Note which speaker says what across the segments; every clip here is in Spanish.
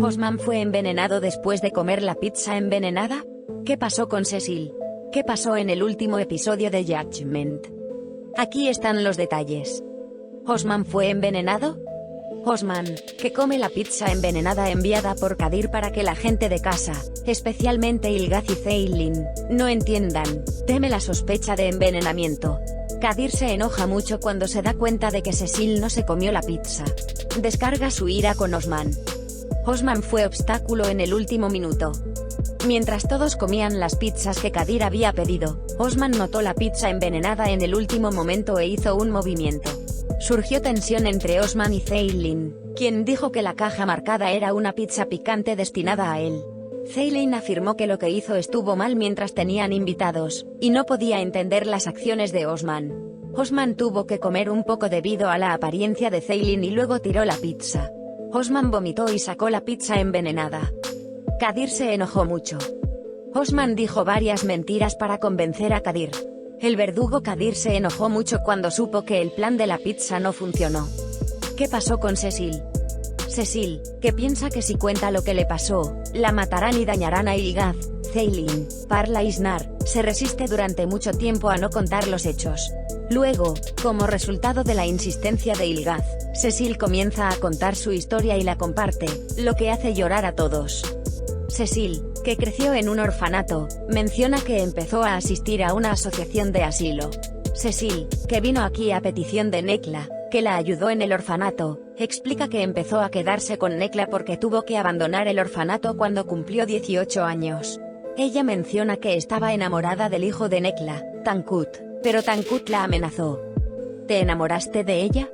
Speaker 1: ¿Osman fue envenenado después de comer la pizza envenenada? ¿Qué pasó con Cecil? ¿Qué pasó en el último episodio de Judgment? Aquí están los detalles. ¿Osman fue envenenado? Osman, que come la pizza envenenada enviada por Kadir para que la gente de casa, especialmente Ilgaz y Ceylin, no entiendan, teme la sospecha de envenenamiento. Kadir se enoja mucho cuando se da cuenta de que Cecil no se comió la pizza. Descarga su ira con Osman. Osman fue obstáculo en el último minuto. Mientras todos comían las pizzas que Kadir había pedido, Osman notó la pizza envenenada en el último momento e hizo un movimiento. Surgió tensión entre Osman y Ceylin, quien dijo que la caja marcada era una pizza picante destinada a él. Ceylin afirmó que lo que hizo estuvo mal mientras tenían invitados, y no podía entender las acciones de Osman. Osman tuvo que comer un poco debido a la apariencia de Ceylin y luego tiró la pizza. Osman vomitó y sacó la pizza envenenada. Kadir se enojó mucho. Osman dijo varias mentiras para convencer a Kadir. El verdugo Kadir se enojó mucho cuando supo que el plan de la pizza no funcionó. ¿Qué pasó con Cecil? Cecil, que piensa que si cuenta lo que le pasó, la matarán y dañarán a Ilgaz. Ceylin, Parla y Snar, se resiste durante mucho tiempo a no contar los hechos. Luego, como resultado de la insistencia de Ilgaz, Cecil comienza a contar su historia y la comparte, lo que hace llorar a todos. Cecil, que creció en un orfanato, menciona que empezó a asistir a una asociación de asilo. Cecil, que vino aquí a petición de Nekla, que la ayudó en el orfanato, explica que empezó a quedarse con Nekla porque tuvo que abandonar el orfanato cuando cumplió 18 años. Ella menciona que estaba enamorada del hijo de Nekla, Tankut, pero Tankut la amenazó. ¿Te enamoraste de ella?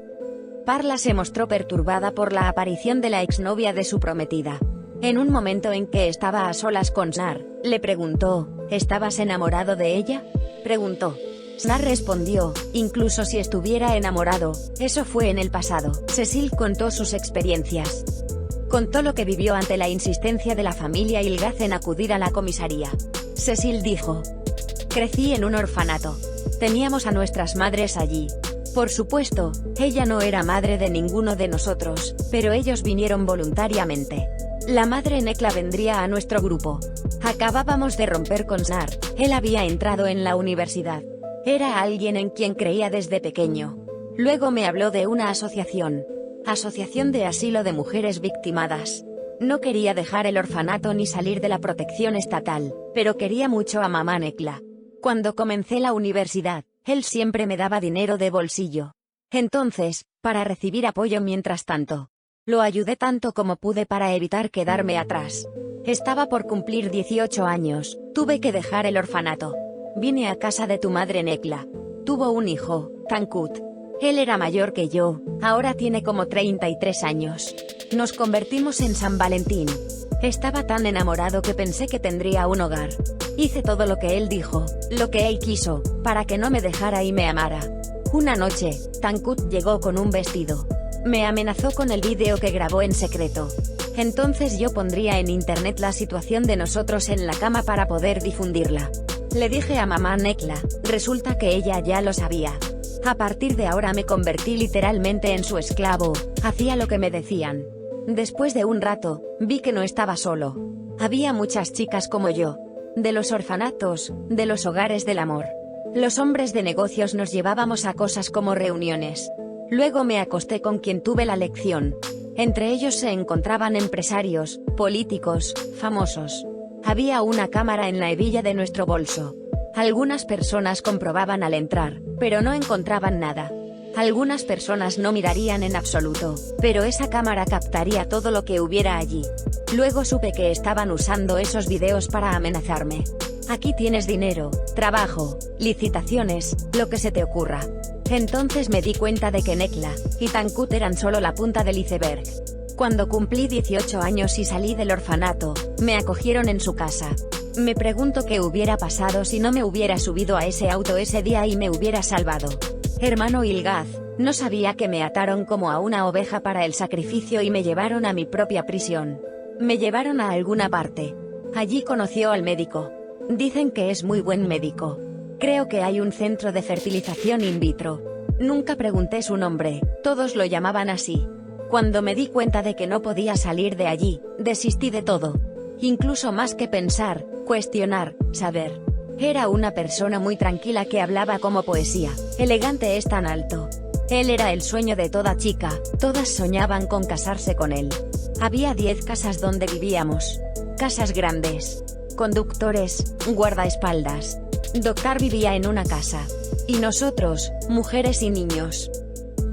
Speaker 1: Parla se mostró perturbada por la aparición de la exnovia de su prometida. En un momento en que estaba a solas con Snar, le preguntó, ¿estabas enamorado de ella? Preguntó. Snar respondió, incluso si estuviera enamorado, eso fue en el pasado. Cecil contó sus experiencias. Contó lo que vivió ante la insistencia de la familia Ilgaz en acudir a la comisaría. Cecil dijo: crecí en un orfanato. Teníamos a nuestras madres allí. Por supuesto, ella no era madre de ninguno de nosotros, pero ellos vinieron voluntariamente. La madre Nekla vendría a nuestro grupo. Acabábamos de romper con Snar, él había entrado en la universidad. Era alguien en quien creía desde pequeño. Luego me habló de una asociación. Asociación de Asilo de Mujeres Victimadas. No quería dejar el orfanato ni salir de la protección estatal, pero quería mucho a mamá Nekla. Cuando comencé la universidad, él siempre me daba dinero de bolsillo. Entonces, para recibir apoyo mientras tanto, lo ayudé tanto como pude para evitar quedarme atrás. Estaba por cumplir 18 años, tuve que dejar el orfanato. Vine a casa de tu madre Nekla. Tuvo un hijo, Tankut. Él era mayor que yo, ahora tiene como 33 años. Nos convertimos en San Valentín. Estaba tan enamorado que pensé que tendría un hogar. Hice todo lo que él dijo, lo que él quiso, para que no me dejara y me amara. Una noche, Tankut llegó con un vestido. Me amenazó con el vídeo que grabó en secreto. Entonces yo pondría en internet la situación de nosotros en la cama para poder difundirla. Le dije a mamá Nekla, resulta que ella ya lo sabía. A partir de ahora me convertí literalmente en su esclavo, hacía lo que me decían. Después de un rato, vi que no estaba solo. Había muchas chicas como yo. De los orfanatos, de los hogares del amor. Los hombres de negocios nos llevábamos a cosas como reuniones. Luego me acosté con quien tuve la lección. Entre ellos se encontraban empresarios, políticos, famosos. Había una cámara en la hebilla de nuestro bolso. Algunas personas comprobaban al entrar, pero no encontraban nada. Algunas personas no mirarían en absoluto, pero esa cámara captaría todo lo que hubiera allí. Luego supe que estaban usando esos videos para amenazarme. Aquí tienes dinero, trabajo, licitaciones, lo que se te ocurra. Entonces me di cuenta de que Nekla y Tankut eran solo la punta del iceberg. Cuando cumplí 18 años y salí del orfanato, me acogieron en su casa. Me pregunto qué hubiera pasado si no me hubiera subido a ese auto ese día y me hubiera salvado. Hermano Ilgaz, no sabía que me ataron como a una oveja para el sacrificio y me llevaron a mi propia prisión. Me llevaron a alguna parte. Allí conoció al médico. Dicen que es muy buen médico. Creo que hay un centro de fertilización in vitro. Nunca pregunté su nombre, todos lo llamaban así. Cuando me di cuenta de que no podía salir de allí, desistí de todo. Incluso más que pensar, cuestionar, saber. Era una persona muy tranquila que hablaba como poesía. Elegante es tan alto. Él era el sueño de toda chica, todas soñaban con casarse con él. Había 10 casas donde vivíamos. Casas grandes. Conductores, guardaespaldas. Doctor vivía en una casa. Y nosotros, mujeres y niños.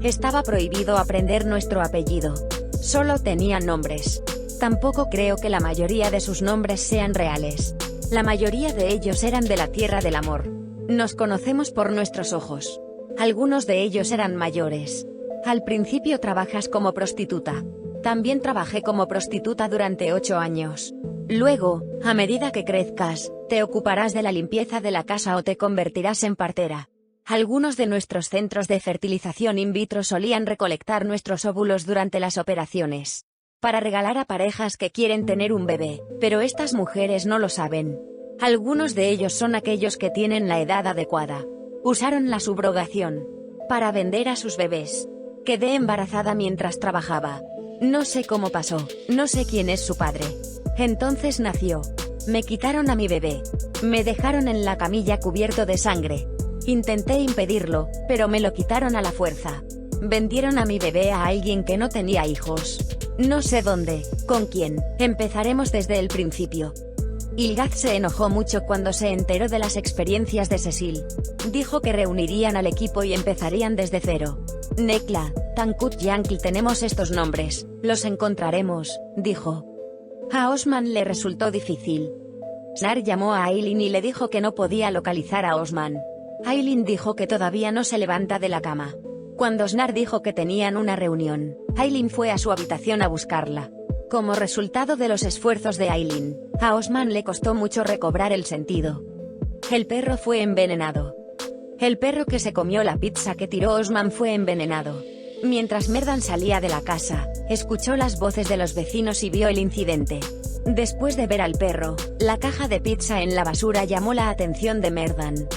Speaker 1: Estaba prohibido aprender nuestro apellido. Solo tenían nombres. Tampoco creo que la mayoría de sus nombres sean reales. La mayoría de ellos eran de la tierra del amor. Nos conocemos por nuestros ojos. Algunos de ellos eran mayores. Al principio trabajas como prostituta. También trabajé como prostituta durante 8 años. Luego, a medida que crezcas, te ocuparás de la limpieza de la casa o te convertirás en partera. Algunos de nuestros centros de fertilización in vitro solían recolectar nuestros óvulos durante las operaciones. Para regalar a parejas que quieren tener un bebé, pero estas mujeres no lo saben. Algunos de ellos son aquellos que tienen la edad adecuada. Usaron la subrogación para vender a sus bebés. Quedé embarazada mientras trabajaba. No sé cómo pasó, no sé quién es su padre. Entonces nació. Me quitaron a mi bebé. Me dejaron en la camilla cubierto de sangre. Intenté impedirlo, pero me lo quitaron a la fuerza. Vendieron a mi bebé a alguien que no tenía hijos. No sé dónde, con quién. Empezaremos desde el principio. Ilgaz se enojó mucho cuando se enteró de las experiencias de Cecil. Dijo que reunirían al equipo y empezarían desde cero. Nekla, Tankut y Ankle tenemos estos nombres, los encontraremos, dijo. A Osman le resultó difícil. Snar llamó a Aileen y le dijo que no podía localizar a Osman. Aileen dijo que todavía no se levanta de la cama. Cuando Snar dijo que tenían una reunión, Aileen fue a su habitación a buscarla. Como resultado de los esfuerzos de Aileen, a Osman le costó mucho recobrar el sentido. El perro fue envenenado. El perro que se comió la pizza que tiró Osman fue envenenado. Mientras Merdan salía de la casa, escuchó las voces de los vecinos y vio el incidente. Después de ver al perro, la caja de pizza en la basura llamó la atención de Merdan.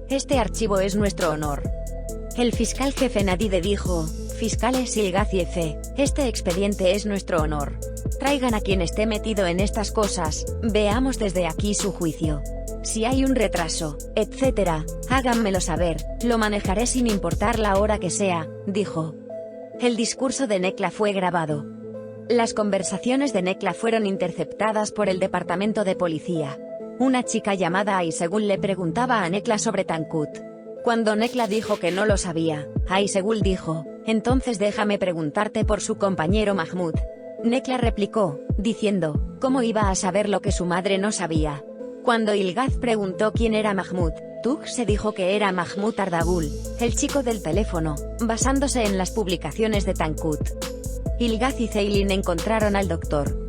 Speaker 1: Este archivo es nuestro honor. El fiscal jefe Nadide dijo, fiscales Ilgaz y Efe, este expediente es nuestro honor. Traigan a quien esté metido en estas cosas, veamos desde aquí su juicio. Si hay un retraso, etc., háganmelo saber, lo manejaré sin importar la hora que sea, dijo. El discurso de Nekla fue grabado. Las conversaciones de Nekla fueron interceptadas por el departamento de policía. Una chica llamada Aysegul le preguntaba a Nekla sobre Tankut. Cuando Nekla dijo que no lo sabía, Aysegul dijo, entonces déjame preguntarte por su compañero Mahmoud. Nekla replicó, diciendo, ¿cómo iba a saber lo que su madre no sabía? Cuando Ilgaz preguntó quién era Mahmoud, Tug se dijo que era Mahmoud Ardagul, el chico del teléfono, basándose en las publicaciones de Tankut. Ilgaz y Ceylin encontraron al doctor.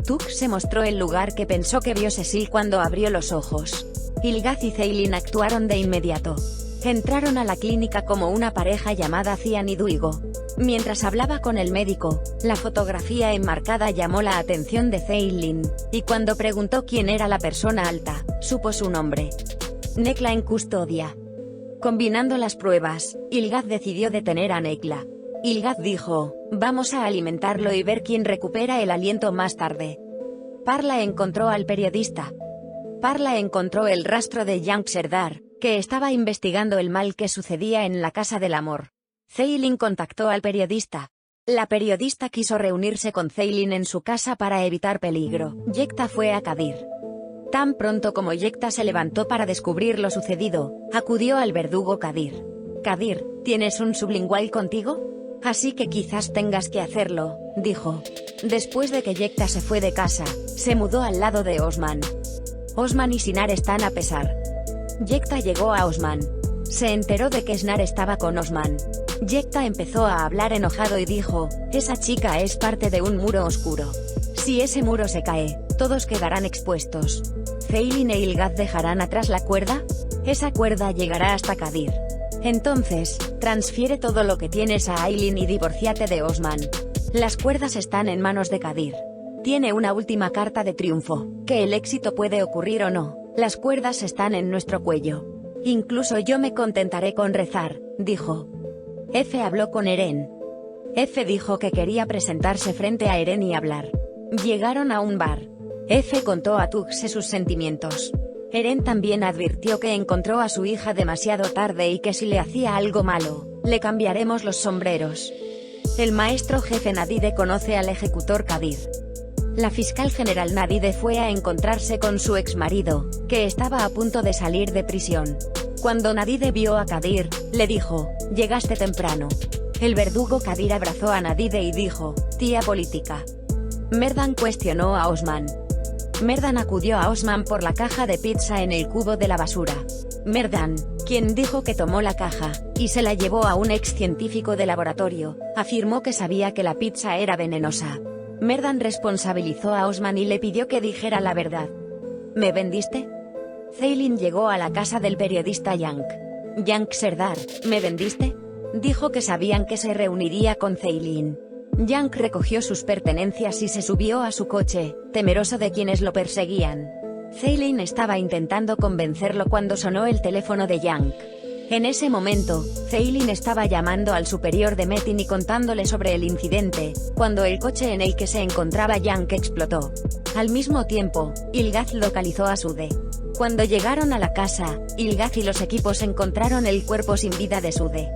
Speaker 1: Tug se mostró el lugar que pensó que vio Cecil cuando abrió los ojos. Ilgaz y Ceylin actuaron de inmediato. Entraron a la clínica como una pareja llamada Cian y Duigo. Mientras hablaba con el médico, la fotografía enmarcada llamó la atención de Ceylin, y cuando preguntó quién era la persona alta, supo su nombre. Nekla en custodia. Combinando las pruebas, Ilgaz decidió detener a Nekla. Ilgaz dijo, vamos a alimentarlo y ver quién recupera el aliento más tarde. Parla encontró al periodista. Parla encontró el rastro de Young Serdar, que estaba investigando el mal que sucedía en la Casa del Amor. Ceylin contactó al periodista. La periodista quiso reunirse con Ceylin en su casa para evitar peligro. Yekta fue a Kadir. Tan pronto como Yekta se levantó para descubrir lo sucedido, acudió al verdugo Kadir. Kadir, ¿tienes un sublingual contigo? Así que quizás tengas que hacerlo, dijo. Después de que Yekta se fue de casa, se mudó al lado de Osman. Osman y Sinar están a pesar. Yekta llegó a Osman. Se enteró de que Snar estaba con Osman. Yekta empezó a hablar enojado y dijo, esa chica es parte de un muro oscuro. Si ese muro se cae, todos quedarán expuestos. Ceylin e Ilgaz dejarán atrás la cuerda. Esa cuerda llegará hasta Kadir. Entonces, transfiere todo lo que tienes a Aileen y divórciate de Osman. Las cuerdas están en manos de Kadir. Tiene una última carta de triunfo, que el éxito puede ocurrir o no, las cuerdas están en nuestro cuello. Incluso yo me contentaré con rezar, dijo. Efe habló con Eren. F dijo que quería presentarse frente a Eren y hablar. Llegaron a un bar. F contó a Tuxe sus sentimientos. Eren también advirtió que encontró a su hija demasiado tarde y que si le hacía algo malo, le cambiaremos los sombreros. El maestro jefe Nadide conoce al ejecutor Kadir. La fiscal general Nadide fue a encontrarse con su exmarido, que estaba a punto de salir de prisión. Cuando Nadide vio a Kadir, le dijo, «Llegaste temprano». El verdugo Kadir abrazó a Nadide y dijo, «Tía política». Merdan cuestionó a Osman. Merdan acudió a Osman por la caja de pizza en el cubo de la basura. Merdan, quien dijo que tomó la caja, y se la llevó a un ex científico de laboratorio, afirmó que sabía que la pizza era venenosa. Merdan responsabilizó a Osman y le pidió que dijera la verdad. ¿Me vendiste? Ceylin llegó a la casa del periodista Yank. Yank Serdar, ¿me vendiste? Dijo que sabían que se reuniría con Ceylin. Yank recogió sus pertenencias y se subió a su coche, temeroso de quienes lo perseguían. Ceylin estaba intentando convencerlo cuando sonó el teléfono de Yank. En ese momento, Ceylin estaba llamando al superior de Metin y contándole sobre el incidente, cuando el coche en el que se encontraba Yank explotó. Al mismo tiempo, Ilgaz localizó a Sude. Cuando llegaron a la casa, Ilgaz y los equipos encontraron el cuerpo sin vida de Sude.